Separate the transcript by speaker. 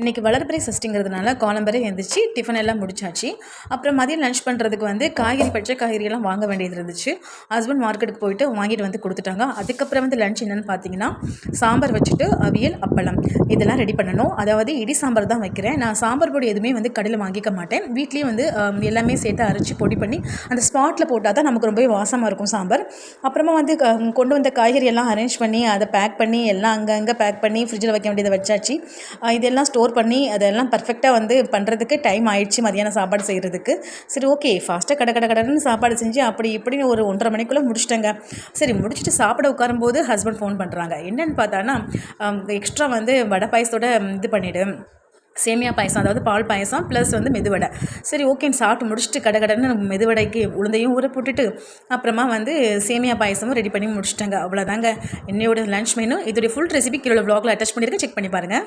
Speaker 1: இன்றைக்கி வளர்பிறை சஷ்டிங்கிறதுனால காலம்பரை எழுந்திரிச்சு டிஃபன் எல்லாம் முடிச்சாச்சு. அப்புறம் மதியம் லன்ச் பண்ணுறதுக்கு வந்து பச்சை காய்கறியெல்லாம் வாங்க வேண்டியது இருந்துச்சு. ஹஸ்பண்ட் மார்க்கெட்டுக்கு போயிட்டு வாங்கிட்டு வந்து கொடுத்துட்டாங்க. அதுக்கப்புறம் வந்து லன்ச் என்னென்னு பார்த்தீங்கன்னா, சாம்பார் வச்சுட்டு அவியல், அப்பளம் இதெல்லாம் ரெடி பண்ணணும். அதாவது இடி சாம்பார் தான் வைக்கிறேன். நான் சாம்பார் பொடி எதுவுமே வந்து கடையில் வாங்கிக்க மாட்டேன். வீட்லேயே வந்து எல்லாமே சேர்த்து அரைச்சி பொடி பண்ணி அந்த ஸ்பாட்டில் போட்டால் தான் நமக்கு ரொம்பவே வாசமாக இருக்கும் சாம்பார். அப்புறமா வந்து கொண்டு வந்த காய்கறி எல்லாம் அரேஞ்ச் பண்ணி அதை பேக் பண்ணி எல்லாம் அங்கங்கே பேக் பண்ணி ஃப்ரிட்ஜில் வைக்க வேண்டியதை வச்சாச்சு. இதெல்லாம் ஸ்டோர் பண்ணி அதெல்லாம் பர்ஃபெக்டாக வந்து பண்ணுறதுக்கு டைம் ஆயிடுச்சு மதியானம் சாப்பாடு செய்கிறதுக்கு. சரி, ஓகே, ஃபாஸ்ட்டாக கடன்னு சாப்பாடு செஞ்சு அப்படி இப்படின்னு ஒரு 1:30 மணிக்குள்ளே முடிச்சிட்டேங்க. சரி, முடிச்சுட்டு சாப்பிட உட்காரும்போது ஹஸ்பண்ட் ஃபோன் பண்ணுறாங்க. என்னென்னு பார்த்தான்னா, எக்ஸ்ட்ரா வந்து வடை பாயசத்தோட இது பண்ணிவிடு, சேமியா பாயசம், அதாவது பால் பாயசம் ப்ளஸ் வந்து மெதுவடை. சரி, ஓகேன்னு சாப்பிட்டு முடிச்சுட்டு கடன்னு மெதுவடைக்கு உளுந்தையும் ஊற போட்டுட்டு அப்புறமா வந்து சேமியா பாயசமும் ரெடி பண்ணி முடிச்சிட்டேங்க. அவ்வளோதாங்க என்னையோட லன்ச் மெனு. இதோடைய ஃபுல் ரெசிபி கீழே வ்ளாகில் அட்டாச் பண்ணியிருக்கேன், செக் பண்ணி பாருங்கள்.